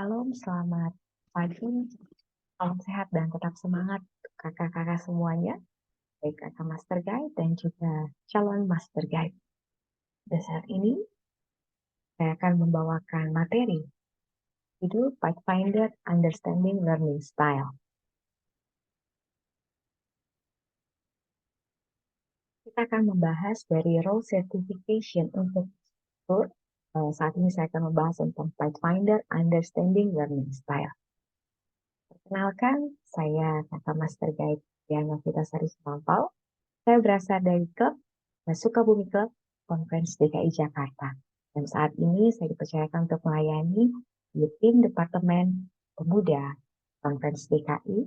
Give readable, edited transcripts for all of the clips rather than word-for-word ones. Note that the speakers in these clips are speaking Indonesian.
Shalom, selamat pagi, salam sehat dan tetap semangat kakak-kakak semuanya, baik kakak Master Guide dan juga calon Master Guide. Pada saat ini, saya akan membawakan materi judul Pathfinder Understanding Learning Style. Kita akan membahas dari role certification untuk instruktur. Saat ini saya akan membahas tentang Pathfinder Understanding Learning Style. Perkenalkan, saya kakak Master Guide Diana Vitasari Sumampau. Saya berasal dari klub Sukabumi Club Conference DKI Jakarta. Dan saat ini saya dipercayakan untuk melayani di tim Departemen Pemuda Conference DKI,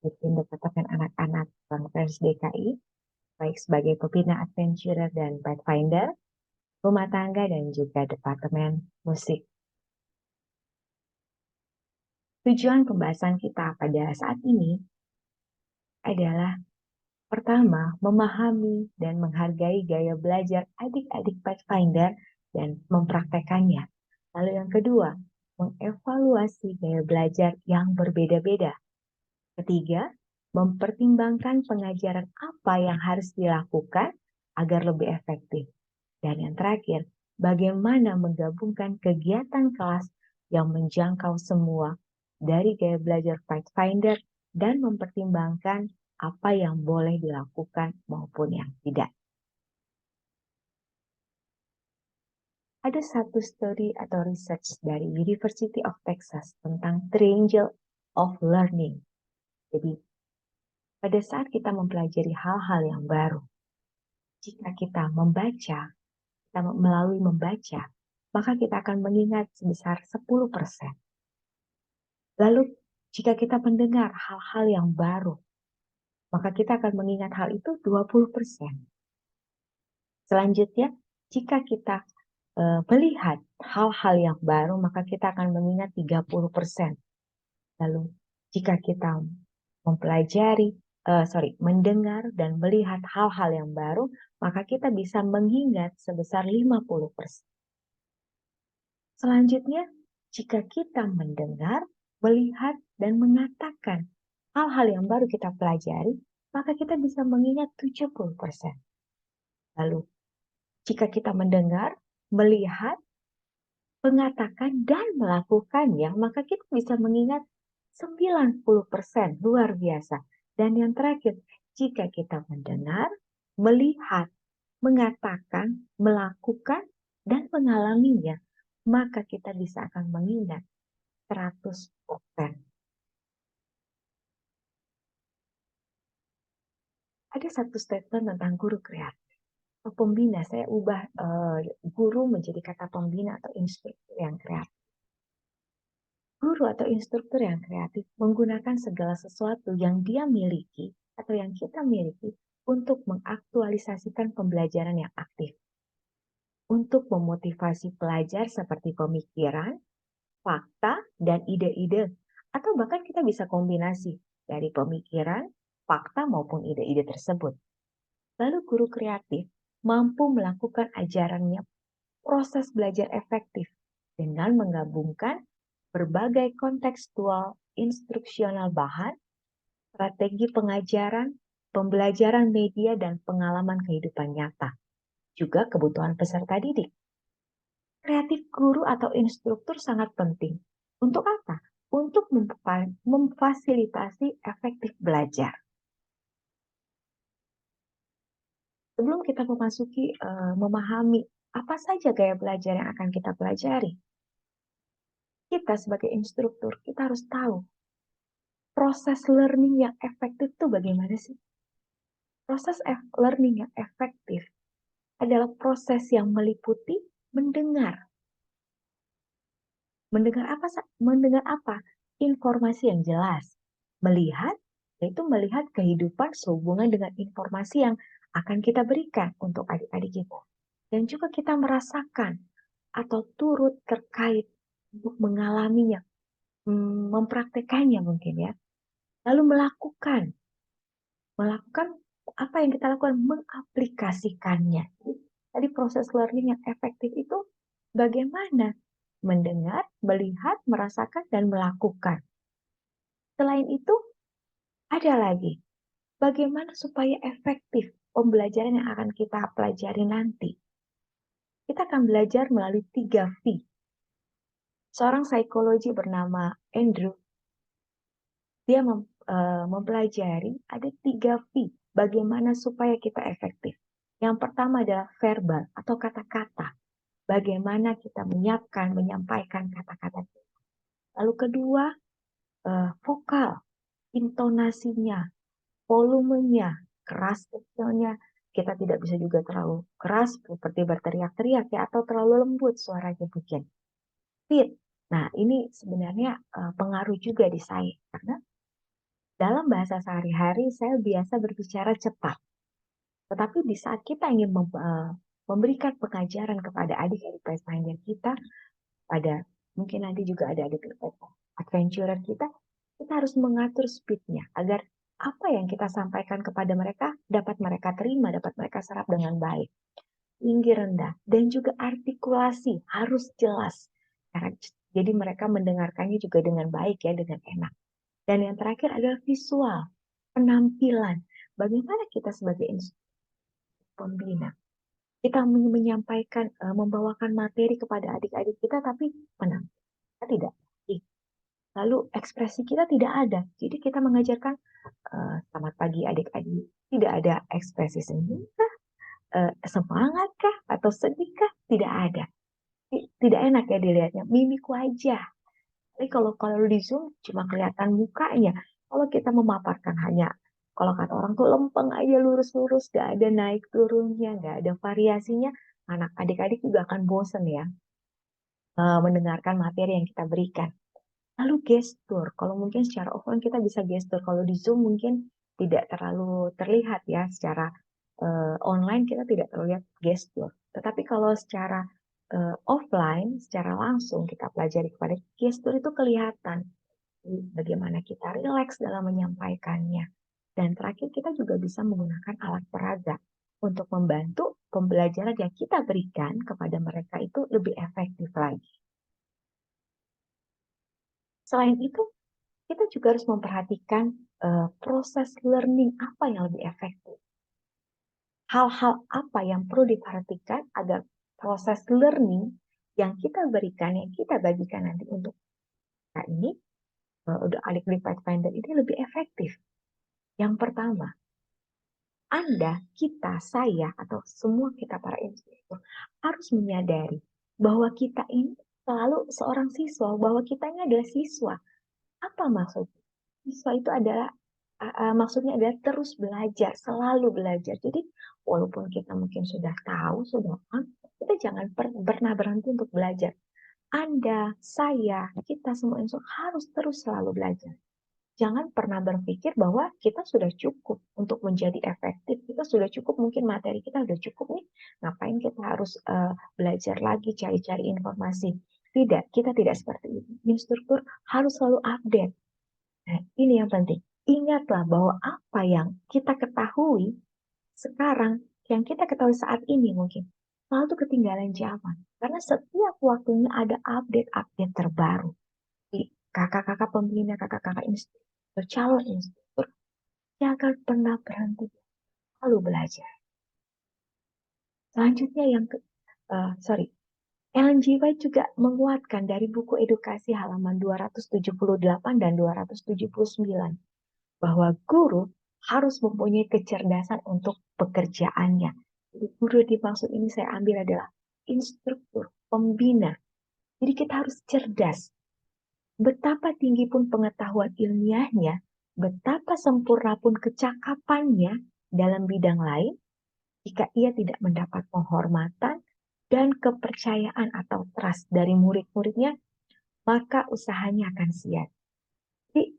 di tim Departemen Anak-anak Conference DKI, baik sebagai pembina adventurer dan pathfinder, rumah tangga, dan juga Departemen Musik. Tujuan pembahasan kita pada saat ini adalah pertama, memahami dan menghargai gaya belajar adik-adik Pathfinder dan mempraktekannya. Lalu yang kedua, mengevaluasi gaya belajar yang berbeda-beda. Ketiga, mempertimbangkan pengajaran apa yang harus dilakukan agar lebih efektif. Dan yang terakhir, bagaimana menggabungkan kegiatan kelas yang menjangkau semua dari gaya belajar Pathfinder dan mempertimbangkan apa yang boleh dilakukan maupun yang tidak. Ada satu studi atau research dari University of Texas tentang triangle of learning. Jadi, pada saat kita mempelajari hal-hal yang baru, jika kita membaca, melalui membaca, maka kita akan mengingat sebesar 10%. Lalu, jika kita mendengar hal-hal yang baru, maka kita akan mengingat hal itu 20%. Selanjutnya, jika kita melihat hal-hal yang baru, maka kita akan mengingat 30%. Lalu, jika kita mendengar dan melihat hal-hal yang baru, maka kita bisa mengingat sebesar 50%. Selanjutnya, jika kita mendengar, melihat, dan mengatakan hal-hal yang baru kita pelajari, maka kita bisa mengingat 70%. Lalu, jika kita mendengar, melihat, mengatakan, dan melakukannya, maka kita bisa mengingat 90%, luar biasa. Dan yang terakhir, jika kita mendengar, melihat, mengatakan, melakukan, dan mengalaminya, maka kita bisa akan mengingat 100%. Ada satu statement tentang guru kreatif. Pembina, saya ubah guru menjadi kata pembina atau instruktur yang kreatif. Guru atau instruktur yang kreatif menggunakan segala sesuatu yang dia miliki atau yang kita miliki untuk mengaktualisasikan pembelajaran yang aktif. Untuk memotivasi pelajar seperti pemikiran, fakta, dan ide-ide. Atau bahkan kita bisa kombinasi dari pemikiran, fakta, maupun ide-ide tersebut. Lalu guru kreatif mampu melakukan ajarannya proses belajar efektif dengan menggabungkan berbagai kontekstual instruksional bahan, strategi pengajaran, pembelajaran media, dan pengalaman kehidupan nyata. Juga kebutuhan peserta didik. Kreatif guru atau instruktur sangat penting. Untuk apa? Untuk memfasilitasi efektif belajar. Sebelum kita memahami apa saja gaya belajar yang akan kita pelajari, kita sebagai instruktur, kita harus tahu proses learning yang efektif itu bagaimana sih? Proses learning yang efektif adalah proses yang meliputi mendengar. Mendengar apa? Informasi yang jelas. Melihat, yaitu melihat kehidupan sehubungan dengan informasi yang akan kita berikan untuk adik-adik kita. Dan juga kita merasakan atau turut terkait untuk mengalaminya, mempraktekannya mungkin ya. Lalu melakukan apa yang kita lakukan, mengaplikasikannya. Tadi proses learning yang efektif itu bagaimana mendengar, melihat, merasakan, dan melakukan. Selain itu, ada lagi, bagaimana supaya efektif pembelajaran yang akan kita pelajari nanti. Kita akan belajar melalui 3V. Seorang psikologi bernama Andrew, dia mempelajari ada 3V, bagaimana supaya kita efektif. Yang pertama adalah verbal atau kata-kata. Bagaimana kita menyiapkan, menyampaikan kata-kata kita. Lalu kedua, vokal, intonasinya, volumenya, keras kecilnya. Kita tidak bisa juga terlalu keras seperti berteriak-teriak ya, atau terlalu lembut suaranya mungkin. Speed. Nah, ini sebenarnya pengaruh juga di saya karena dalam bahasa sehari-hari saya biasa berbicara cepat. Tetapi di saat kita ingin memberikan pengajaran kepada adik-adik Pathfinder kita, pada mungkin nanti juga ada adik adventurer kita harus mengatur speednya agar apa yang kita sampaikan kepada mereka dapat mereka terima, dapat mereka serap dengan baik. Tinggi rendah dan juga artikulasi harus jelas. Jadi mereka mendengarkannya juga dengan baik ya, dengan enak. Dan yang terakhir adalah visual, penampilan. Bagaimana kita sebagai pembina kita menyampaikan, membawakan materi kepada adik-adik kita, tapi penampilan tidak. Lalu ekspresi kita tidak ada. Jadi kita mengajarkan selamat pagi adik-adik. Tidak ada ekspresi senyum kah, semangat kah, atau sedih kah? Tidak ada. Tidak enak ya dilihatnya. Mimik wajah. Tapi kalau di Zoom cuma kelihatan mukanya. Kalau kita memaparkan hanya, kalau kata orang tuh lempeng aja lurus-lurus, gak ada naik turunnya, gak ada variasinya, anak adik-adik juga akan bosen ya mendengarkan materi yang kita berikan. Lalu gestur, kalau mungkin secara offline kita bisa gestur, kalau di Zoom mungkin tidak terlalu terlihat ya, secara online kita tidak terlihat gestur. Tetapi kalau secara offline, secara langsung kita pelajari kepada gestur itu kelihatan. Bagaimana kita rileks dalam menyampaikannya. Dan terakhir kita juga bisa menggunakan alat peraga untuk membantu pembelajaran yang kita berikan kepada mereka itu lebih efektif lagi. Selain itu, kita juga harus memperhatikan proses learning apa yang lebih efektif. Hal-hal apa yang perlu diperhatikan agar proses learning yang kita berikan, yang kita bagikan nanti untuk kita ini, untuk adik-adik Pathfinder ini lebih efektif. Yang pertama, Anda, kita, saya, atau semua kita para instruktur harus menyadari bahwa kita ini selalu seorang siswa, bahwa kita ini adalah siswa. Apa maksudnya? Siswa itu adalah maksudnya adalah terus belajar, selalu belajar. Jadi walaupun kita mungkin sudah tahu, sudah paham, kita jangan pernah berhenti untuk belajar. Anda, saya, kita semua harus terus selalu belajar. Jangan pernah berpikir bahwa kita sudah cukup untuk menjadi efektif. Kita sudah cukup, mungkin materi kita sudah cukup nih. Ngapain kita harus belajar lagi, cari-cari informasi. Tidak, kita tidak seperti itu. Instruktur harus selalu update. Nah, ini yang penting. Ingatlah bahwa apa yang kita ketahui sekarang, yang kita ketahui saat ini mungkin, selalu itu ketinggalan zaman. Karena setiap waktunya ada update-update terbaru. Kakak-kakak pembina, kakak-kakak instruktur, calon instruktur, jangan pernah berhenti, selalu belajar. Selanjutnya Ellen G. White juga menguatkan dari buku edukasi halaman 278 dan 279 bahwa guru harus mempunyai kecerdasan untuk pekerjaannya. Jadi guru dimaksud ini saya ambil adalah instruktur, pembina. Jadi kita harus cerdas. Betapa tinggi pun pengetahuan ilmiahnya, betapa sempurna pun kecakapannya dalam bidang lain, jika ia tidak mendapat penghormatan dan kepercayaan atau trust dari murid-muridnya, maka usahanya akan sia. Jadi,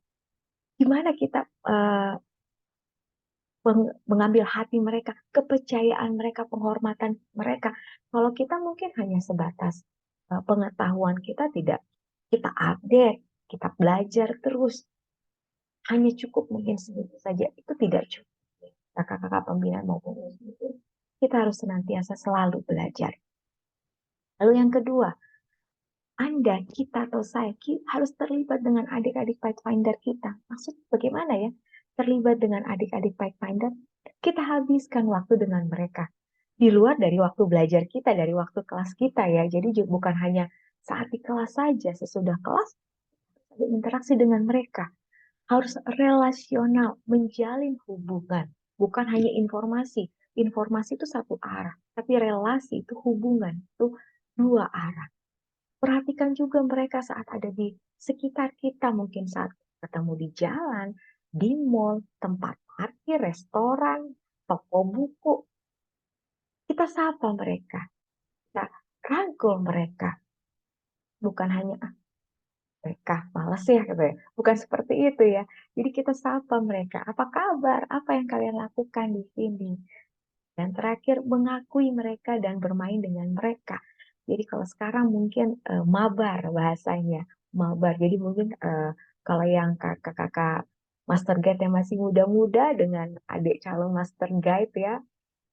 gimana kita mengambil hati mereka, kepercayaan mereka, penghormatan mereka. Kalau kita mungkin hanya sebatas pengetahuan kita tidak, kita update, kita belajar terus, hanya cukup mungkin segitu saja, itu tidak cukup. Kakak-kakak pembina maupun instruktur, kita harus senantiasa selalu belajar. Lalu yang kedua, Anda, kita atau saya harus terlibat dengan adik-adik Pathfinder kita. Maksud bagaimana ya? Terlibat dengan adik-adik Pathfinder, kita habiskan waktu dengan mereka. Di luar dari waktu belajar kita, dari waktu kelas kita ya. Jadi bukan hanya saat di kelas saja, sesudah kelas ada interaksi dengan mereka. Harus relasional, menjalin hubungan. Bukan hanya informasi. Informasi itu satu arah, tapi relasi itu hubungan, itu dua arah. Perhatikan juga mereka saat ada di sekitar kita, mungkin saat ketemu di jalan, di mall, tempat parkir, restoran, toko buku. Kita sapa mereka, kita rangkul mereka. Bukan hanya, mereka malas ya, gitu ya. Bukan seperti itu ya. Jadi kita sapa mereka, apa kabar, apa yang kalian lakukan di sini. Dan terakhir, mengakui mereka dan bermain dengan mereka. Jadi kalau sekarang mungkin mabar bahasanya, mabar. Jadi mungkin kalau yang kakak-kakak master guide yang masih muda-muda dengan adik calon master guide ya,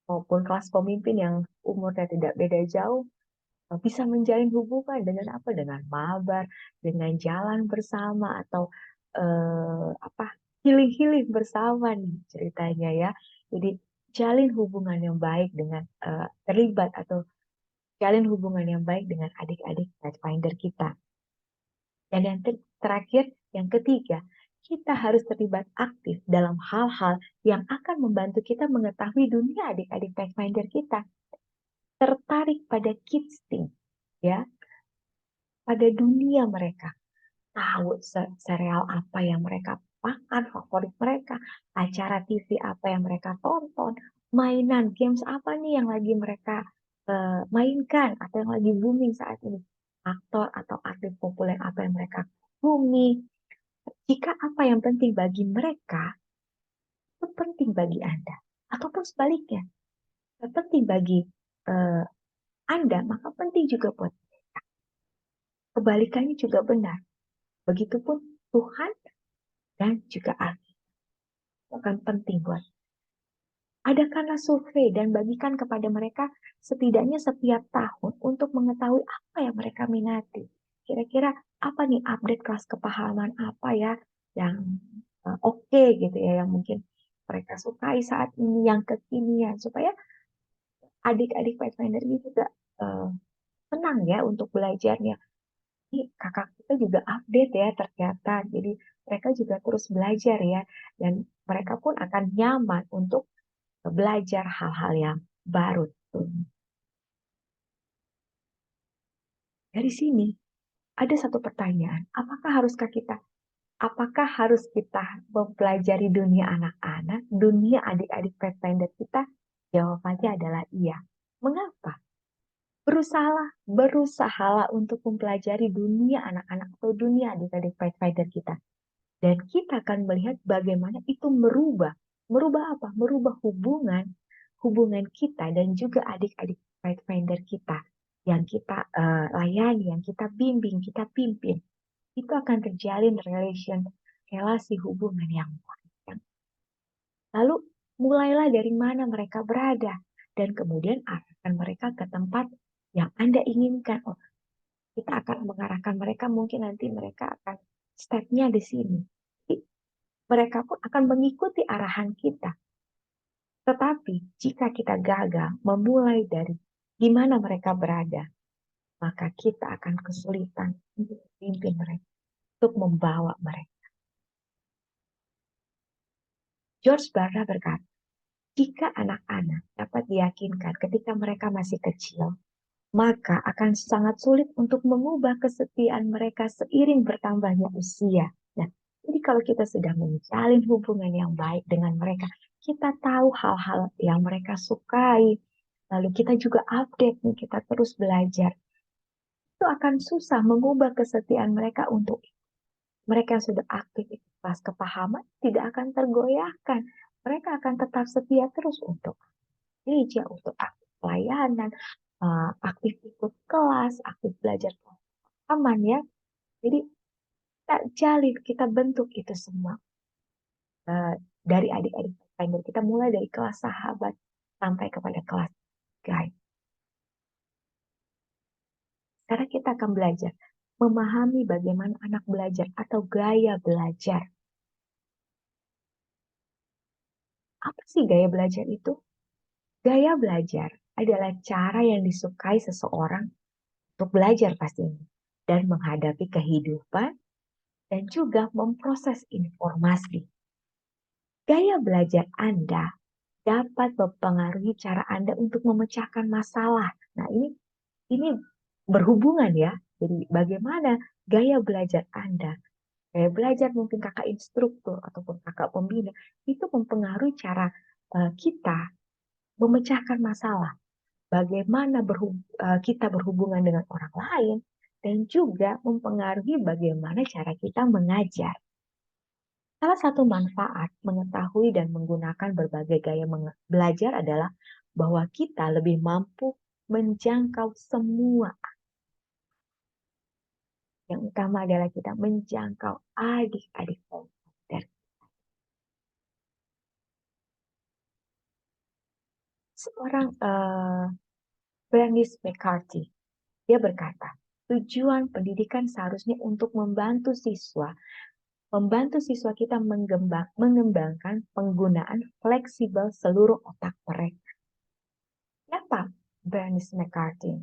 maupun kelas pemimpin yang umurnya tidak beda jauh, bisa menjalin hubungan dengan apa? Dengan mabar, dengan jalan bersama atau apa? Healing-healing bersama nih ceritanya ya. Jadi jalin hubungan yang baik dengan terlibat atau jalin hubungan yang baik dengan adik-adik Pathfinder kita. Dan yang terakhir, yang ketiga, kita harus terlibat aktif dalam hal-hal yang akan membantu kita mengetahui dunia adik-adik Pathfinder kita. Tertarik pada kids thing, ya, pada dunia mereka. Tahu serial apa yang mereka makan, favorit mereka, acara TV apa yang mereka tonton, mainan, games apa nih yang lagi mereka mainkan atau yang lagi booming saat ini, aktor atau artis populer apa yang mereka bumi. Jika apa yang penting bagi mereka, itu penting bagi Anda. Ataupun sebaliknya, penting bagi eh, Anda, maka penting juga buat mereka. Kebalikannya juga benar. Begitupun Tuhan dan juga Alkitab akan penting buat. Adakanlah survei dan bagikan kepada mereka setidaknya setiap tahun untuk mengetahui apa yang mereka minati. Kira-kira apa nih update kelas kepahaman apa ya yang oke gitu ya, yang mungkin mereka sukai saat ini, yang kekinian, supaya adik-adik Pathfinder ini juga uh, senang ya untuk belajarnya. Ini kakak kita juga update ya ternyata, jadi mereka juga terus belajar ya, dan mereka pun akan nyaman untuk belajar hal-hal yang baru. Dari sini ada satu pertanyaan, apakah harus kita mempelajari dunia anak-anak, dunia adik-adik Pathfinder kita? Jawabannya adalah iya. Mengapa? Berusahalah untuk mempelajari dunia anak-anak atau dunia adik-adik Pathfinder kita. Dan kita akan melihat bagaimana itu merubah apa? Merubah hubungan kita dan juga adik-adik Pathfinder kita yang kita layani, yang kita bimbing, kita pimpin. Itu akan terjalin relasi hubungan yang baik. Lalu mulailah dari mana mereka berada dan kemudian arahkan mereka ke tempat yang Anda inginkan. Oh, kita akan mengarahkan mereka, mungkin nanti mereka akan stepnya di sini. Mereka pun akan mengikuti arahan kita. Tetapi jika kita gagal memulai dari di mana mereka berada, maka kita akan kesulitan untuk memimpin mereka, untuk membawa mereka. George Barna berkata, jika anak-anak dapat diyakinkan ketika mereka masih kecil, maka akan sangat sulit untuk mengubah kesetiaan mereka seiring bertambahnya usia. Nah, jadi kalau kita sudah menjalin hubungan yang baik dengan mereka, kita tahu hal-hal yang mereka sukai, lalu kita juga update nih, kita terus belajar. Itu akan susah mengubah kesetiaan mereka untuk mereka yang sudah aktif di kelas kepahaman tidak akan tergoyahkan. Mereka akan tetap setia terus untuk gereja, untuk aktif pelayanan, aktif ikut kelas, aktif belajar aman ya. Jadi kita jalin, kita bentuk itu semua dari adik-adik Pathfinder. Kita mulai dari kelas sahabat sampai kepada kelas guide. Karena kita akan belajar memahami bagaimana anak belajar atau gaya belajar. Apa sih gaya belajar itu? Gaya belajar adalah cara yang disukai seseorang untuk belajar pastinya dan menghadapi kehidupan dan juga memproses informasi. Gaya belajar Anda dapat mempengaruhi cara Anda untuk memecahkan masalah. Nah, ini berhubungan ya. Jadi bagaimana gaya belajar Anda, gaya belajar mungkin kakak instruktur ataupun kakak pembina, itu mempengaruhi cara kita memecahkan masalah. Bagaimana kita berhubungan dengan orang lain, dan juga mempengaruhi bagaimana cara kita mengajar. Salah satu manfaat mengetahui dan menggunakan berbagai gaya belajar adalah bahwa kita lebih mampu menjangkau semua. Yang utama adalah kita menjangkau adik-adik dan seorang Bernice McCarthy. Dia berkata, tujuan pendidikan seharusnya untuk membantu siswa kita mengembangkan penggunaan fleksibel seluruh otak mereka. Kenapa Bernice McCarthy?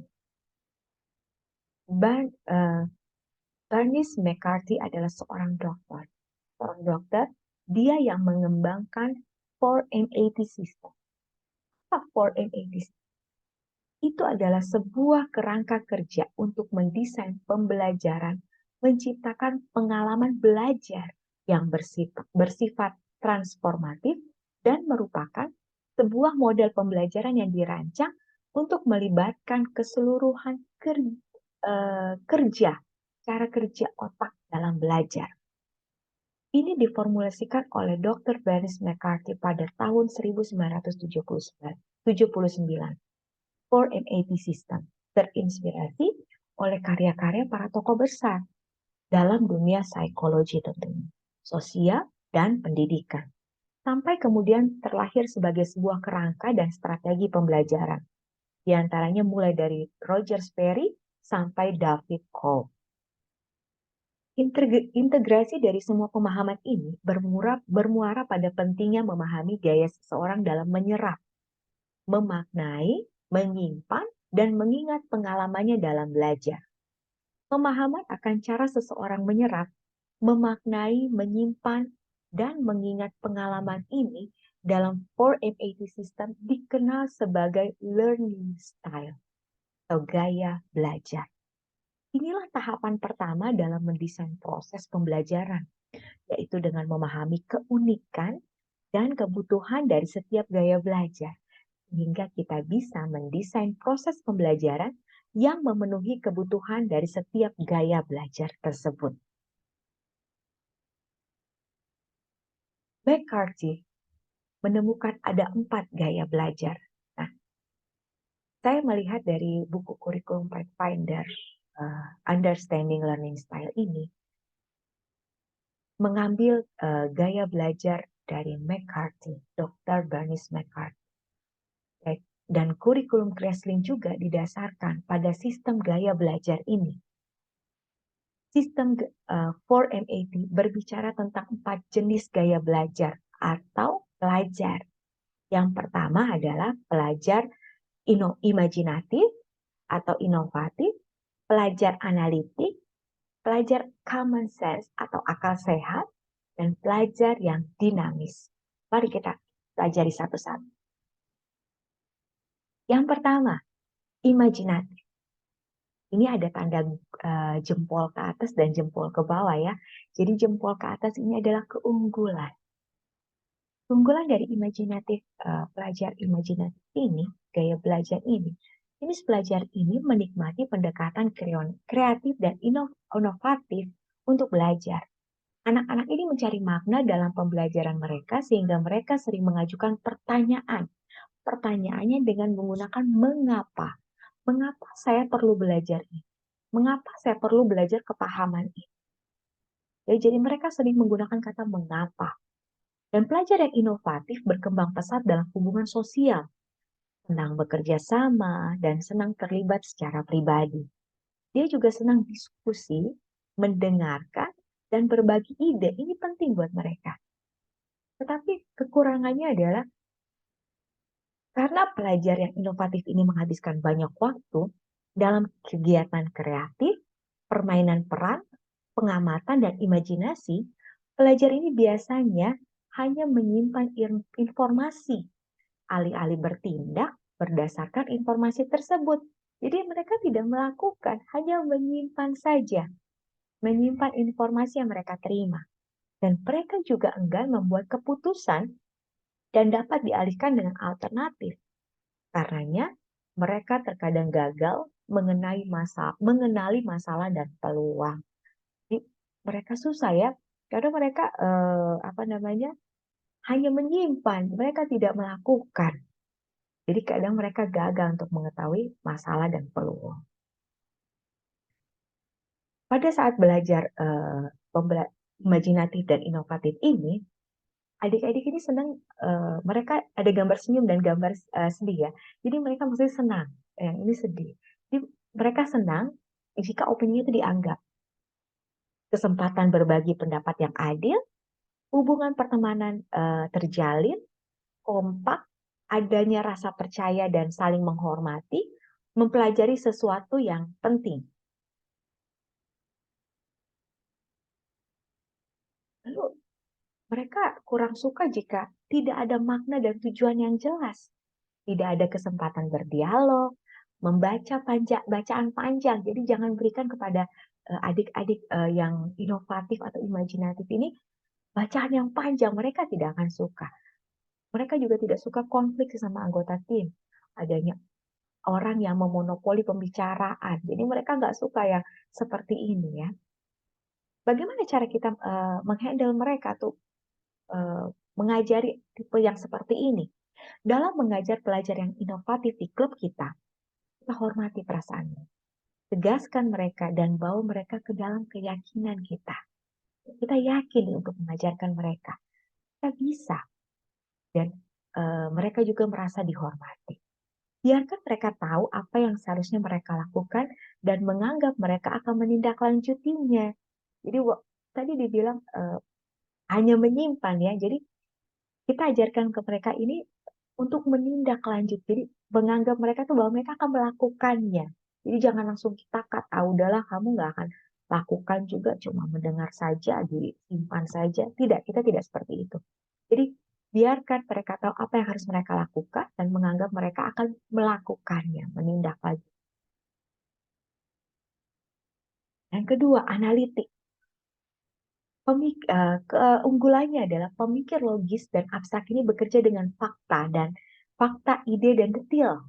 Bernice McCarthy adalah seorang dokter. Seorang dokter, dia yang mengembangkan 4M80 system. Apa 4M80 system? Itu adalah sebuah kerangka kerja untuk mendesain pembelajaran, menciptakan pengalaman belajar yang bersifat transformatif dan merupakan sebuah model pembelajaran yang dirancang untuk melibatkan keseluruhan cara kerja otak dalam belajar. Ini diformulasikan oleh Dr. Bernice McCarthy pada tahun 1979. 4M80 System terinspirasi oleh karya-karya para tokoh besar dalam dunia psikologi tentunya, sosial, dan pendidikan. Sampai kemudian terlahir sebagai sebuah kerangka dan strategi pembelajaran. Di antaranya mulai dari Roger Sperry sampai David Kolb. Integrasi dari semua pemahaman ini bermuara pada pentingnya memahami gaya seseorang dalam menyerap, memaknai, menyimpan, dan mengingat pengalamannya dalam belajar. Pemahaman akan cara seseorang menyerap, memaknai, menyimpan, dan mengingat pengalaman ini dalam 4M80 System dikenal sebagai learning style atau gaya belajar. Inilah tahapan pertama dalam mendesain proses pembelajaran, yaitu dengan memahami keunikan dan kebutuhan dari setiap gaya belajar, sehingga kita bisa mendesain proses pembelajaran yang memenuhi kebutuhan dari setiap gaya belajar tersebut. McCarthy menemukan ada 4 gaya belajar. Nah, saya melihat dari buku Curriculum Pathfinder, Understanding Learning Style ini, mengambil gaya belajar dari McCarthy, Dr. Bernice McCarthy. Dan kurikulum Kreslin juga didasarkan pada sistem gaya belajar ini. Sistem 4M80 berbicara tentang 4 jenis gaya belajar atau pelajar. Yang pertama adalah pelajar imajinatif atau inovatif, pelajar analitik, pelajar common sense atau akal sehat, dan pelajar yang dinamis. Mari kita pelajari satu-satu. Yang pertama, imajinatif. Ini ada tanda jempol ke atas dan jempol ke bawah ya. Jadi jempol ke atas ini adalah keunggulan. Keunggulan dari pelajar imajinatif ini, gaya belajar ini. Jenis pelajar ini menikmati pendekatan kreatif dan inovatif untuk belajar. Anak-anak ini mencari makna dalam pembelajaran mereka sehingga mereka sering mengajukan pertanyaan. Pertanyaannya dengan menggunakan mengapa. Mengapa saya perlu belajar ini? Mengapa saya perlu belajar kepahaman ini? Ya, jadi mereka sering menggunakan kata mengapa. Dan pelajar yang inovatif berkembang pesat dalam hubungan sosial, senang bekerja sama, dan senang terlibat secara pribadi. Dia juga senang diskusi, mendengarkan, dan berbagi ide. Ini penting buat mereka. Tetapi kekurangannya adalah karena pelajar yang inovatif ini menghabiskan banyak waktu dalam kegiatan kreatif, permainan peran, pengamatan, dan imajinasi, pelajar ini biasanya hanya menyimpan informasi, alih-alih bertindak berdasarkan informasi tersebut. Jadi mereka tidak melakukan, hanya menyimpan saja, menyimpan informasi yang mereka terima. Dan mereka juga enggan membuat keputusan dan dapat dialihkan dengan alternatif. Karenanya, mereka terkadang gagal mengenali masalah dan peluang. Jadi, mereka susah ya, karena mereka hanya menyimpan, mereka tidak melakukan. Jadi kadang mereka gagal untuk mengetahui masalah dan peluang. Pada saat belajar imajinatif dan inovatif ini, adik-adik ini senang, mereka ada gambar senyum dan gambar sedih ya. Jadi mereka maksudnya senang, yang ini sedih. Jadi mereka senang jika opini itu dianggap. Kesempatan berbagi pendapat yang adil, hubungan pertemanan terjalin, kompak, adanya rasa percaya dan saling menghormati, mempelajari sesuatu yang penting. Lalu mereka kurang suka jika tidak ada makna dan tujuan yang jelas. Tidak ada kesempatan berdialog, membaca bacaan panjang. Jadi jangan berikan kepada adik-adik yang inovatif atau imajinatif ini bacaan yang panjang. Mereka tidak akan suka. Mereka juga tidak suka konflik sama anggota tim. Adanya orang yang memonopoli pembicaraan. Jadi mereka nggak suka yang seperti ini ya. Bagaimana cara kita menghandle mereka tuh mengajari tipe yang seperti ini? Dalam mengajar pelajar yang inovatif di klub kita hormati perasaannya. Tegaskan mereka dan bawa mereka ke dalam keyakinan kita. Kita yakin untuk mengajarkan mereka. Kita bisa. Dan mereka juga merasa dihormati. Biarkan mereka tahu apa yang seharusnya mereka lakukan dan menganggap mereka akan menindaklanjutinya. Jadi tadi dibilang hanya menyimpan ya. Jadi kita ajarkan ke mereka ini untuk menindaklanjut. Jadi menganggap mereka tuh bahwa mereka akan melakukannya. Jadi jangan langsung kita kata, udahlah kamu nggak akan lakukan juga, cuma mendengar saja, disimpan saja. Tidak, kita tidak seperti itu. Jadi biarkan mereka tahu apa yang harus mereka lakukan dan menganggap mereka akan melakukannya, menindaklanjut. Yang kedua, analitik. Keunggulannya adalah pemikir logis dan abstrak ini bekerja dengan fakta, ide, dan detail.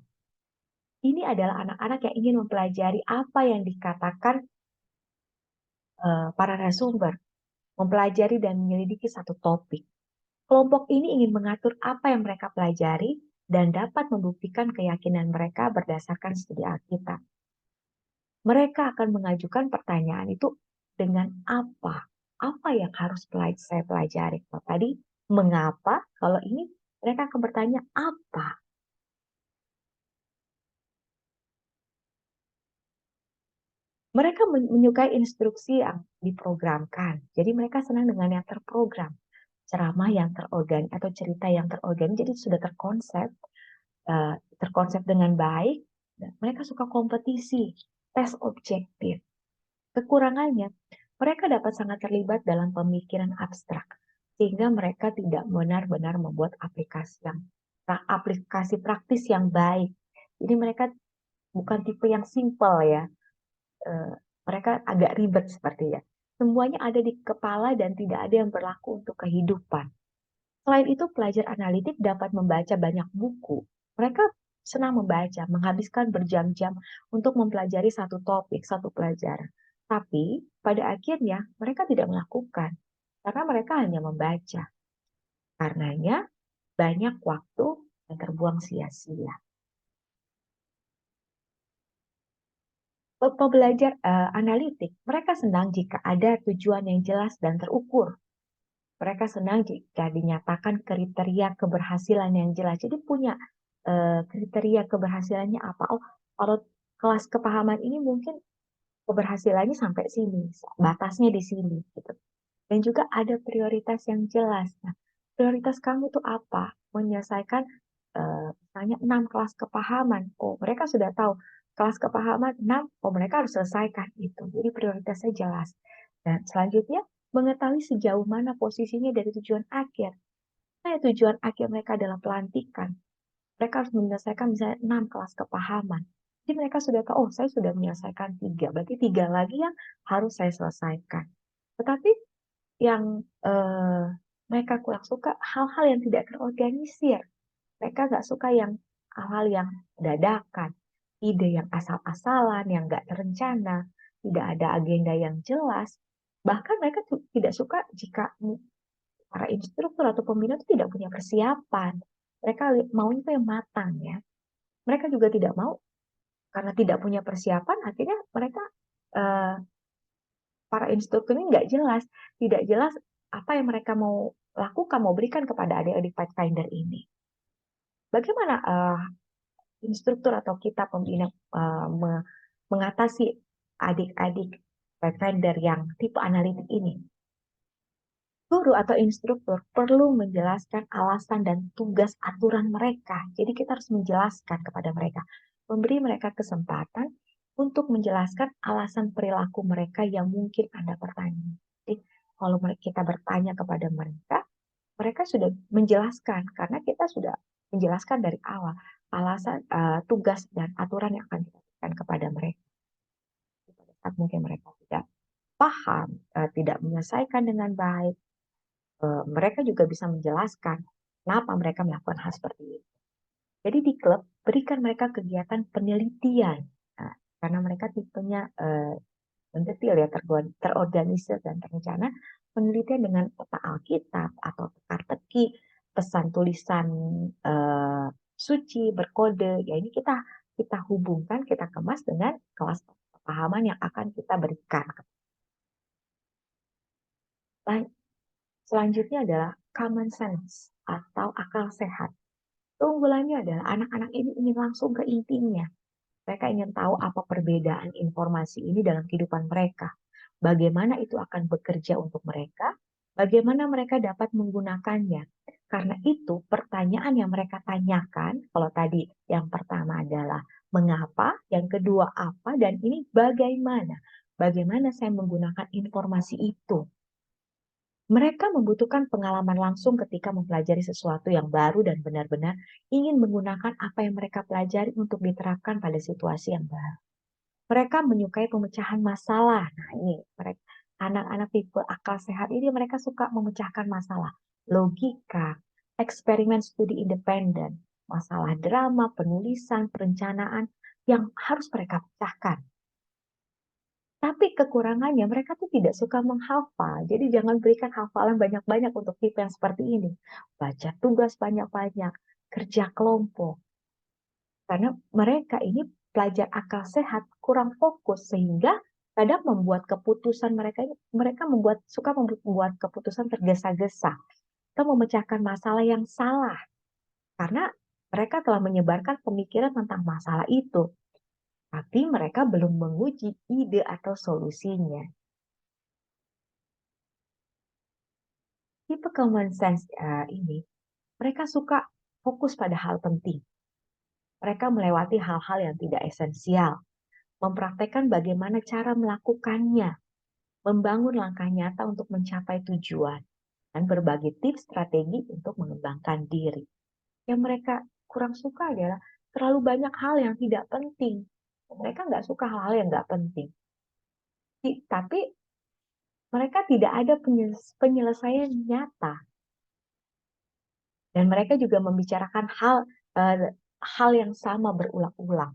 Ini adalah anak-anak yang ingin mempelajari apa yang dikatakan para narasumber, mempelajari dan menyelidiki satu topik. Kelompok ini ingin mengatur apa yang mereka pelajari dan dapat membuktikan keyakinan mereka berdasarkan studi Alkitab. Mereka akan mengajukan pertanyaan itu dengan apa? Apa yang harus saya pelajari? Kalau tadi mengapa? Kalau ini mereka akan bertanya apa? Mereka menyukai instruksi yang diprogramkan. Jadi mereka senang dengan yang terprogram. Ceramah yang terorgan atau cerita yang terorgan. Jadi sudah terkonsep dengan baik. Mereka suka kompetisi, tes objektif. Kekurangannya, mereka dapat sangat terlibat dalam pemikiran abstrak. Sehingga mereka tidak benar-benar membuat aplikasi praktis yang baik. Jadi mereka bukan tipe yang simple ya. Mereka agak ribet sepertinya. Semuanya ada di kepala dan tidak ada yang berlaku untuk kehidupan. Selain itu, pelajar analitik dapat membaca banyak buku. Mereka senang membaca, menghabiskan berjam-jam untuk mempelajari satu topik, satu pelajaran. Tapi pada akhirnya mereka tidak melakukan karena mereka hanya membaca. Karenanya banyak waktu yang terbuang sia-sia. Pembelajar analitik, mereka senang jika ada tujuan yang jelas dan terukur. Mereka senang jika dinyatakan kriteria keberhasilan yang jelas. Jadi punya kriteria keberhasilannya apa? Oh, kalau kelas kepahaman ini mungkin keberhasilannya sampai sini, batasnya di sini gitu. Dan juga ada prioritas yang jelas. Nah, prioritas kamu tuh apa? Menyelesaikan misalnya 6 kelas kepahaman. Oh, mereka sudah tahu kelas kepahaman 6, oh mereka harus selesaikan itu. Jadi prioritasnya jelas. Dan selanjutnya mengetahui sejauh mana posisinya dari tujuan akhir. Nah, tujuan akhir mereka adalah pelantikan. Mereka harus menyelesaikan misalnya 6 kelas kepahaman. Jadi mereka sudah tahu, oh saya sudah menyelesaikan 3, berarti 3 lagi yang harus saya selesaikan. Tetapi yang mereka kurang suka hal-hal yang tidak terorganisir. Mereka nggak suka yang hal-hal yang dadakan, ide yang asal-asalan, yang nggak terencana, tidak ada agenda yang jelas. Bahkan mereka tidak suka jika para instruktur atau pembina itu tidak punya persiapan. Mereka maunya itu yang matang ya. Mereka juga tidak mau karena tidak punya persiapan, akhirnya mereka eh, para instruktur ini nggak jelas, tidak jelas apa yang mereka mau lakukan, mau berikan kepada adik-adik Pathfinder ini. Bagaimana instruktur atau kita pembina mengatasi adik-adik Pathfinder yang tipe analitik ini? Guru atau instruktur perlu menjelaskan alasan dan tugas aturan mereka. Jadi kita harus menjelaskan kepada mereka, memberi mereka kesempatan untuk menjelaskan alasan perilaku mereka yang mungkin Anda bertanya. Jadi kalau kita bertanya kepada mereka, mereka sudah menjelaskan karena kita sudah menjelaskan dari awal alasan, tugas dan aturan yang akan kita berikan kepada mereka. Pada saat mungkin mereka tidak paham, tidak menyelesaikan dengan baik, mereka juga bisa menjelaskan kenapa mereka melakukan hal seperti itu. Jadi di klub berikan mereka kegiatan penelitian, nah, karena mereka tipenya mendetil ya, terorganisir dan terencana. Penelitian dengan peta Alkitab atau teka-teki, pesan tulisan suci berkode, ya ini kita hubungkan, kita kemas dengan kelas pemahaman yang akan kita berikan. Selanjutnya adalah common sense atau akal sehat. Keunggulannya adalah anak-anak ini ingin langsung ke intinya. Mereka ingin tahu apa perbedaan informasi ini dalam kehidupan mereka. Bagaimana itu akan bekerja untuk mereka, bagaimana mereka dapat menggunakannya. Karena itu pertanyaan yang mereka tanyakan, kalau tadi yang pertama adalah mengapa, yang kedua apa, dan ini bagaimana. Bagaimana saya menggunakan informasi itu. Mereka membutuhkan pengalaman langsung ketika mempelajari sesuatu yang baru dan benar-benar ingin menggunakan apa yang mereka pelajari untuk diterapkan pada situasi yang baru. Mereka menyukai pemecahan masalah. Nah, ini mereka anak-anak tipe akal sehat ini mereka suka memecahkan masalah, logika, eksperimen studi independen, masalah drama, penulisan, perencanaan yang harus mereka pecahkan. Tapi kekurangannya mereka tuh tidak suka menghafal. Jadi jangan berikan hafalan banyak-banyak untuk tipe yang seperti ini. Baca tugas banyak-banyak, kerja kelompok. Karena mereka ini pelajar akal sehat kurang fokus sehingga kadang membuat keputusan mereka suka membuat keputusan tergesa-gesa atau memecahkan masalah yang salah karena mereka telah menyebarkan pemikiran tentang masalah itu, tapi mereka belum menguji ide atau solusinya. Tipe common sense ini, mereka suka fokus pada hal penting. Mereka melewati hal-hal yang tidak esensial, mempraktekkan bagaimana cara melakukannya, membangun langkah nyata untuk mencapai tujuan, dan berbagi tips strategi untuk mengembangkan diri. Yang mereka kurang suka adalah terlalu banyak hal yang tidak penting. Mereka nggak suka hal-hal yang nggak penting. Tapi mereka tidak ada penyelesaian nyata. Dan mereka juga membicarakan hal yang sama berulang-ulang.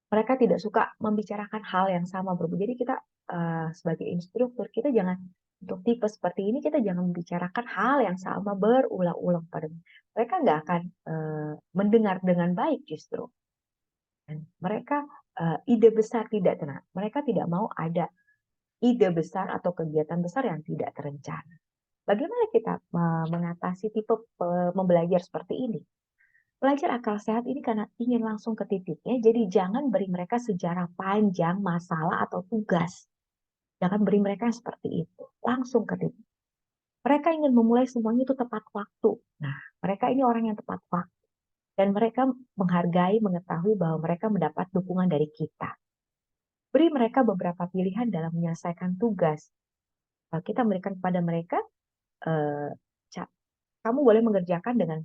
Mereka tidak suka membicarakan hal yang sama berulang. Jadi kita sebagai instruktur, kita jangan untuk tipe seperti ini kita jangan membicarakan hal yang sama berulang-ulang pada mereka nggak akan mendengar dengan baik justru. Dan mereka ide besar tidak tenang. Mereka tidak mau ada ide besar atau kegiatan besar yang tidak terencana. Bagaimana kita mengatasi tipe pembelajar seperti ini? Pelajar akal sehat ini karena ingin langsung ke titiknya, jadi jangan beri mereka sejarah panjang, masalah, atau tugas. Jangan beri mereka yang seperti itu. Langsung ke titik. Mereka ingin memulai semuanya itu tepat waktu. Nah, mereka ini orang yang tepat waktu. Dan mereka menghargai, mengetahui bahwa mereka mendapat dukungan dari kita. Beri mereka beberapa pilihan dalam menyelesaikan tugas. Kita berikan kepada mereka, eh, kamu boleh mengerjakan dengan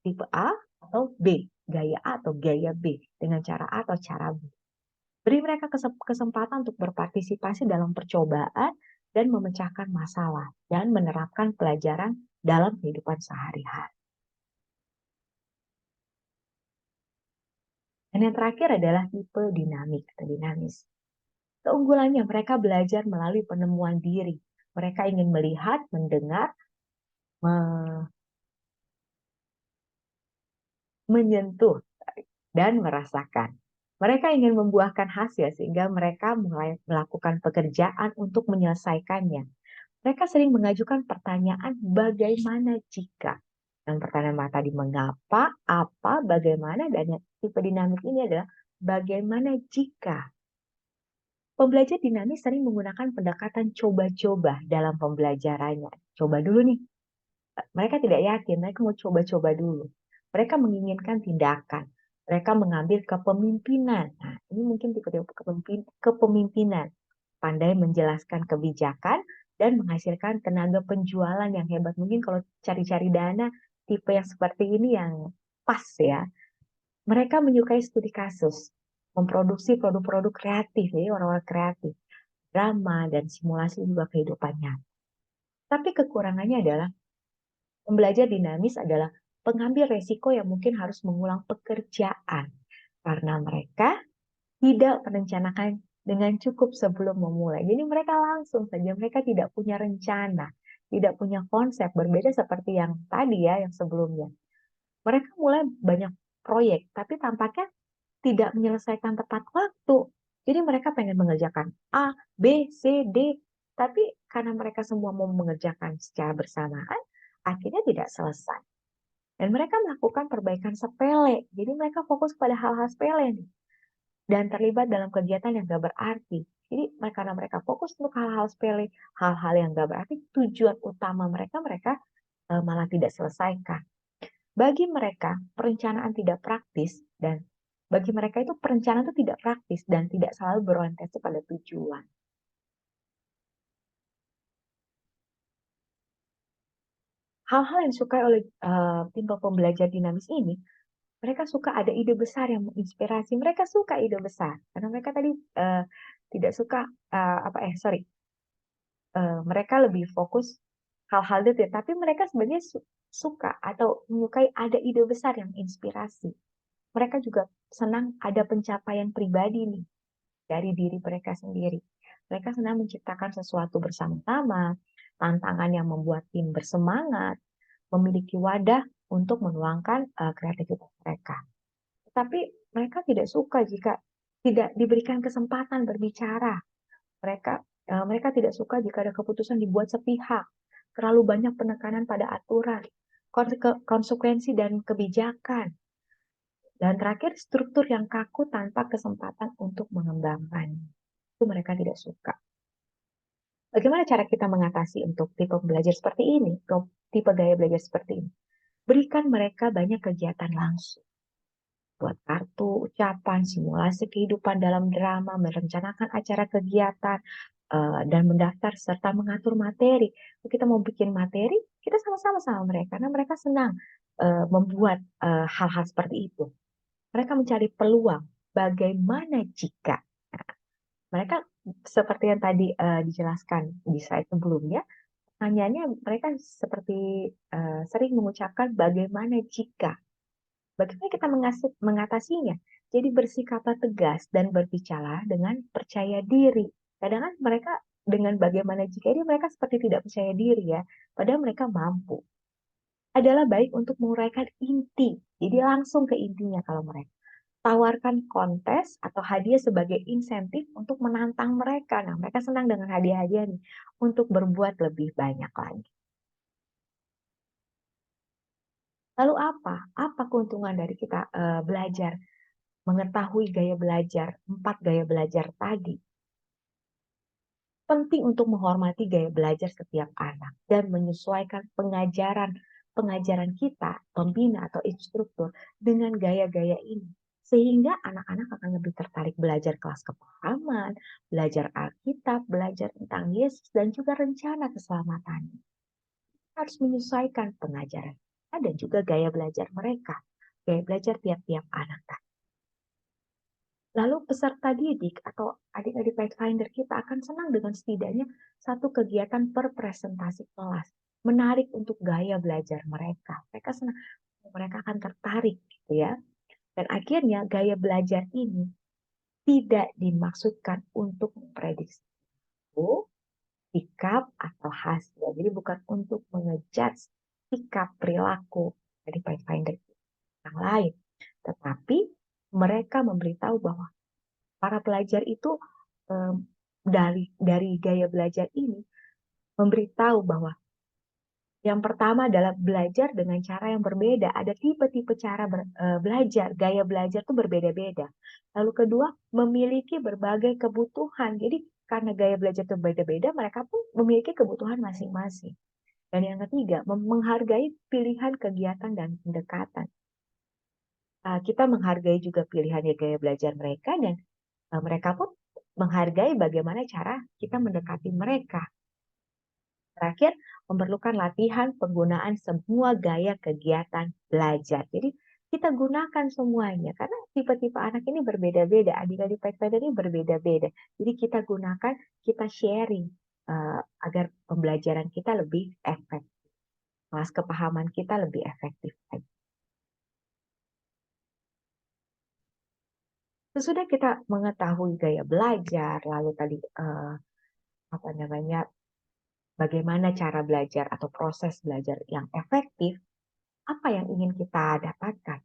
tipe A atau B, gaya A atau gaya B, dengan cara A atau cara B. Beri mereka kesempatan untuk berpartisipasi dalam percobaan dan memecahkan masalah dan menerapkan pelajaran dalam kehidupan sehari-hari. Dan yang terakhir adalah tipe dinamik atau dinamis. Keunggulannya mereka belajar melalui penemuan diri. Mereka ingin melihat, mendengar, menyentuh, dan merasakan. Mereka ingin membuahkan hasil sehingga mereka mulai melakukan pekerjaan untuk menyelesaikannya. Mereka sering mengajukan pertanyaan bagaimana jika. Dan pertanyaan tadi mengapa, apa, bagaimana, dan yang tipe dinamik ini adalah bagaimana jika. Pembelajar dinamis sering menggunakan pendekatan coba-coba dalam pembelajarannya. Coba dulu nih. Mereka tidak yakin, mereka mau coba-coba dulu. Mereka menginginkan tindakan. Mereka mengambil kepemimpinan. Nah, ini mungkin tipe-tipe kepemimpinan. Pandai menjelaskan kebijakan dan menghasilkan tenaga penjualan yang hebat. Mungkin kalau cari-cari dana, tipe yang seperti ini yang pas ya. Mereka menyukai studi kasus, memproduksi produk-produk kreatif, ya, orang-orang kreatif, drama, dan simulasi juga kehidupannya. Tapi kekurangannya adalah pembelajar dinamis adalah pengambil resiko yang mungkin harus mengulang pekerjaan karena mereka tidak merencanakan dengan cukup sebelum memulai. Jadi mereka langsung saja, mereka tidak punya rencana, tidak punya konsep, berbeda seperti yang tadi ya, yang sebelumnya. Mereka mulai banyak proyek, tapi tampaknya tidak menyelesaikan tepat waktu. Jadi mereka pengen mengerjakan A, B, C, D, tapi karena mereka semua mau mengerjakan secara bersamaan, akhirnya tidak selesai. Dan mereka melakukan perbaikan sepele. Jadi mereka fokus pada hal-hal sepele nih. Dan terlibat dalam kegiatan yang gak berarti. Jadi karena mereka fokus untuk hal-hal sepele, hal-hal yang gak berarti, tujuan utama mereka malah tidak selesaikan. Bagi mereka, perencanaan tidak praktis dan bagi mereka itu perencanaan itu tidak praktis dan tidak selalu berorientasi pada tujuan. Hal-hal yang disukai oleh tipe pembelajar dinamis ini, mereka suka ada ide besar yang menginspirasi. Mereka suka ide besar karena mereka tadi tidak suka mereka lebih fokus hal-hal detail, tapi mereka sebenarnya suka atau menyukai ada ide besar yang inspirasi. Mereka juga senang ada pencapaian pribadi nih dari diri mereka sendiri. Mereka senang menciptakan sesuatu bersama-sama, tantangan yang membuat tim bersemangat, memiliki wadah untuk menuangkan kreativitas mereka. Tapi mereka tidak suka jika tidak diberikan kesempatan berbicara. Mereka mereka tidak suka jika ada keputusan dibuat sepihak, terlalu banyak penekanan pada aturan, konsekuensi dan kebijakan. Dan terakhir, struktur yang kaku tanpa kesempatan untuk mengembangkan. Itu mereka tidak suka. Bagaimana cara kita mengatasi untuk tipe belajar seperti ini, tipe gaya belajar seperti ini? Berikan mereka banyak kegiatan langsung. Buat kartu, ucapan, simulasi kehidupan dalam drama, merencanakan acara kegiatan, dan mendaftar serta mengatur materi. Kalau kita mau bikin materi, kita sama-sama sama mereka, karena mereka senang membuat hal-hal seperti itu. Mereka mencari peluang. Bagaimana jika? Nah, mereka seperti yang tadi dijelaskan di slide sebelumnya, pertanyaannya mereka seperti sering mengucapkan bagaimana jika. Bagaimana kita mengatasinya? Jadi bersikaplah tegas dan berbicara dengan percaya diri. Kadang kan mereka dengan bagaimana jika ini mereka seperti tidak percaya diri ya, padahal mereka mampu. Adalah baik untuk menguraikan inti. Jadi langsung ke intinya kalau mereka. Tawarkan kontes atau hadiah sebagai insentif untuk menantang mereka. Nah, mereka senang dengan hadiah-hadiah nih untuk berbuat lebih banyak lagi. Lalu apa? Apa keuntungan dari kita belajar, mengetahui gaya belajar, 4 gaya belajar tadi? Penting untuk menghormati gaya belajar setiap anak dan menyesuaikan pengajaran kita, pembina atau instruktur dengan gaya-gaya ini. Sehingga anak-anak akan lebih tertarik belajar kelas kepahaman, belajar Alkitab, belajar tentang Yesus, dan juga rencana keselamatannya. Harus menyesuaikan pengajaran dan juga gaya belajar mereka, gaya belajar tiap-tiap anak. Lalu peserta didik atau adik-adik Pathfinder kita akan senang dengan setidaknya satu kegiatan per presentasi kelas. Menarik untuk gaya belajar mereka. Mereka senang, mereka akan tertarik gitu ya. Dan akhirnya gaya belajar ini tidak dimaksudkan untuk memprediksi sikap atau hasil. Jadi bukan untuk mengejudge sikap perilaku dari Pathfinder yang lain. Tetapi mereka memberitahu bahwa para pelajar itu dari gaya belajar ini memberitahu bahwa yang pertama adalah belajar dengan cara yang berbeda. Ada tipe-tipe cara belajar, gaya belajar itu berbeda-beda. Lalu kedua, memiliki berbagai kebutuhan. Jadi karena gaya belajar itu berbeda-beda, mereka pun memiliki kebutuhan masing-masing. Dan yang ketiga, menghargai pilihan kegiatan dan pendekatan. Kita menghargai juga pilihan gaya belajar mereka dan mereka pun menghargai bagaimana cara kita mendekati mereka. Terakhir, memerlukan latihan penggunaan semua gaya kegiatan belajar. Jadi, kita gunakan semuanya karena tipe-tipe anak ini berbeda-beda, adik-adik Pathfinder ini berbeda-beda. Jadi kita gunakan, kita sharing agar pembelajaran kita lebih efektif, kelas kepahaman kita lebih efektif. Sesudah kita mengetahui gaya belajar, lalu tadi apa namanya, bagaimana cara belajar atau proses belajar yang efektif, apa yang ingin kita dapatkan?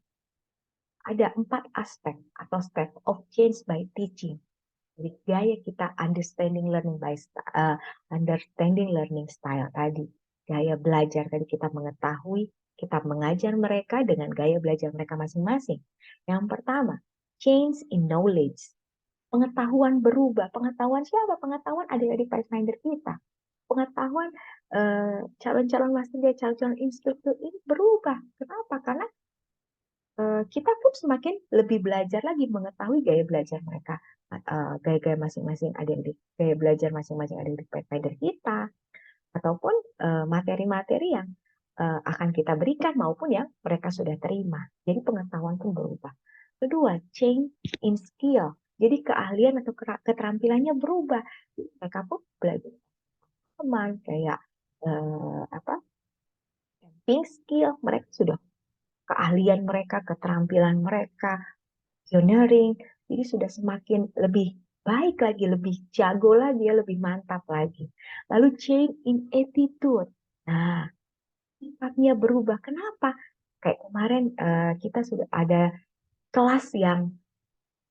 Ada 4 aspek atau step of change by teaching. Jadi gaya kita understanding learning style tadi. Gaya belajar tadi kita mengetahui, kita mengajar mereka dengan gaya belajar mereka masing-masing. Yang pertama, change in knowledge. Pengetahuan berubah. Pengetahuan siapa? Pengetahuan adik-adik Pathfinder kita. Pengetahuan calon-calon master dia, calon-calon instruktur ini berubah. Kenapa? Karena kita pun semakin lebih belajar lagi mengetahui gaya belajar mereka, gaya-gaya masing-masing adik-adik, gaya belajar masing-masing adik-adik Pathfinder kita, ataupun materi-materi yang akan kita berikan maupun yang mereka sudah terima. Jadi pengetahuan pun berubah. Kedua, change in skill. Jadi keahlian atau keterampilannya berubah. Mereka pun belajar teman kayak apa? Camping skill, mereka sudah keahlian mereka, keterampilan mereka, pioneering, jadi sudah semakin lebih baik lagi, lebih jago lagi, lebih mantap lagi. Lalu change in attitude. Nah, sifatnya berubah. Kenapa? Kayak kemarin kita sudah ada kelas yang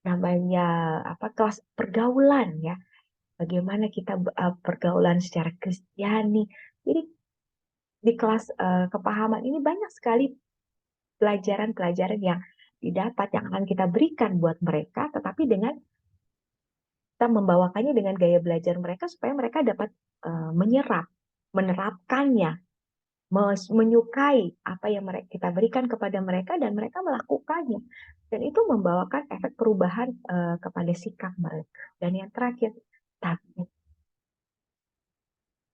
namanya apa? Kelas pergaulan ya. Bagaimana kita pergaulan secara Kristiani. Jadi di kelas kepahaman ini banyak sekali pelajaran-pelajaran yang didapat yang akan kita berikan buat mereka, tetapi dengan kita membawakannya dengan gaya belajar mereka supaya mereka dapat menerapkannya, menyukai apa yang kita berikan kepada mereka dan mereka melakukannya. Dan itu membawakan efek perubahan kepada sikap mereka. Dan yang terakhir, tapi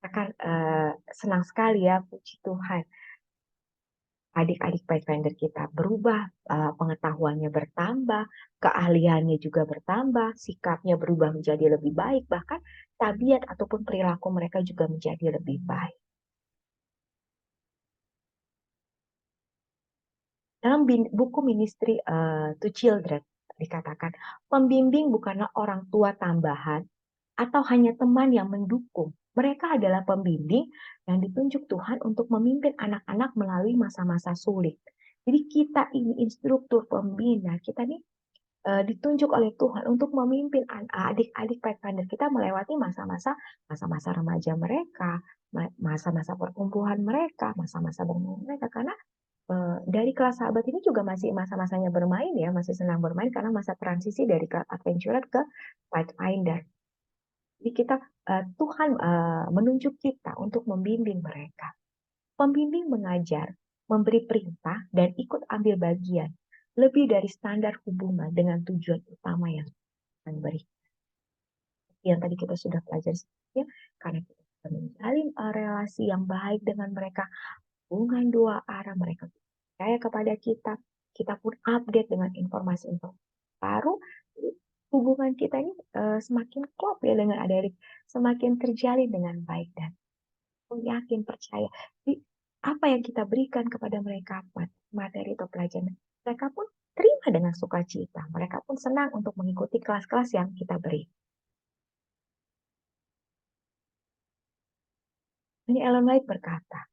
akan senang sekali ya, puji Tuhan. Adik-adik Pathfinder kita berubah, pengetahuannya bertambah, keahliannya juga bertambah, sikapnya berubah menjadi lebih baik, bahkan tabiat ataupun perilaku mereka juga menjadi lebih baik. Dalam buku Ministry to Children dikatakan, pembimbing bukanlah orang tua tambahan atau hanya teman yang mendukung. Mereka adalah pembimbing yang ditunjuk Tuhan untuk memimpin anak-anak melalui masa-masa sulit. Jadi kita ini instruktur pembina, kita ini ditunjuk oleh Tuhan untuk memimpin adik-adik Pathfinder kita melewati masa-masa remaja mereka, masa-masa pertumbuhan mereka, masa-masa bermain mereka. Karena dari kelas sahabat ini juga masih masa-masanya bermain ya, masih senang bermain karena masa transisi dari kelas adventurer ke Pathfinder. Jadi kita Tuhan menunjuk kita untuk membimbing mereka. Pembimbing mengajar, memberi perintah, dan ikut ambil bagian lebih dari standar hubungan dengan tujuan utama yang Tuhan beri. Yang tadi kita sudah pelajari sebelumnya, karena kita menjalin relasi yang baik dengan mereka, hubungan dua arah, mereka percaya kepada kita, kita pun update dengan informasi-informasi baru, hubungan kita ini semakin klop ya dengan adik-adik, semakin terjalin dengan baik dan yakin percaya. Jadi, apa yang kita berikan kepada mereka, materi atau pelajaran, mereka pun terima dengan sukacita. Mereka pun senang untuk mengikuti kelas-kelas yang kita beri. Ini Ellen White berkata,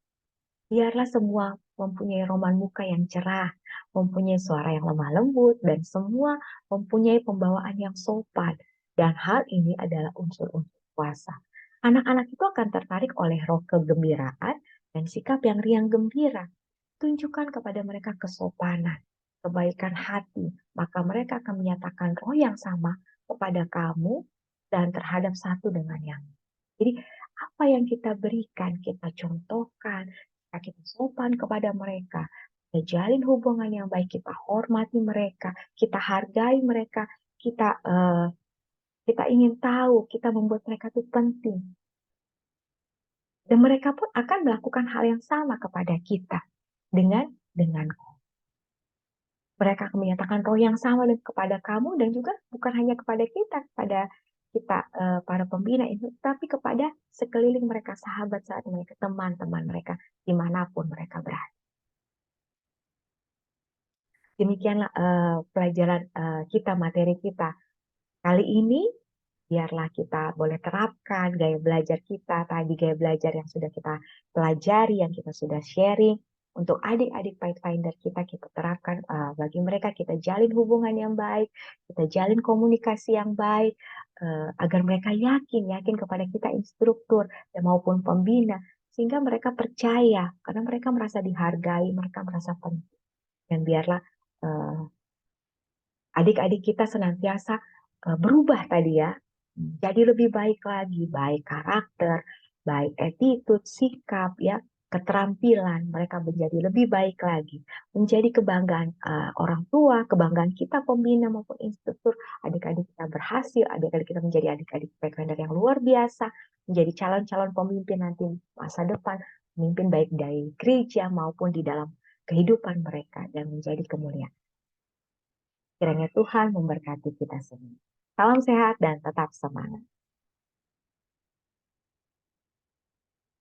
biarlah semua mempunyai roman muka yang cerah, mempunyai suara yang lemah lembut, dan semua mempunyai pembawaan yang sopan. Dan hal ini adalah unsur-unsur kuasa. Anak-anak itu akan tertarik oleh roh kegembiraan dan sikap yang riang gembira. Tunjukkan kepada mereka kesopanan, kebaikan hati, maka mereka akan menyatakan roh yang sama kepada kamu dan terhadap satu dengan yang lain. Jadi apa yang kita berikan, kita contohkan, kita sopan kepada mereka, kita jalin hubungan yang baik, kita hormati mereka, kita hargai mereka, kita ingin tahu, kita membuat mereka itu penting. Dan mereka pun akan melakukan hal yang sama kepada kita dengan mereka akan menyatakan roh yang sama kepada kamu dan juga bukan hanya kepada kita para pembina itu, tapi kepada sekeliling mereka, sahabat-sahabat mereka, teman-teman mereka, dimanapun mereka berada. Demikianlah pelajaran kita, materi kita kali ini. Biarlah kita boleh terapkan gaya belajar kita tadi, gaya belajar yang sudah kita pelajari, yang kita sudah sharing. Untuk adik-adik Pathfinder kita terapkan bagi mereka, kita jalin hubungan yang baik, kita jalin komunikasi yang baik, agar mereka yakin kepada kita instruktur dan maupun pembina, sehingga mereka percaya, karena mereka merasa dihargai, mereka merasa penting. Dan biarlah adik-adik kita senantiasa berubah tadi ya, jadi lebih baik lagi, baik karakter, baik attitude, sikap, ya, keterampilan, mereka menjadi lebih baik lagi, menjadi kebanggaan orang tua, kebanggaan kita pembina maupun instruktur. Adik-adik kita berhasil, adik-adik kita menjadi adik-adik Pathfinder yang luar biasa, menjadi calon-calon pemimpin nanti masa depan, pemimpin baik dari gereja maupun di dalam kehidupan mereka, dan menjadi kemuliaan. Kiranya Tuhan memberkati kita semua. Salam sehat dan tetap semangat.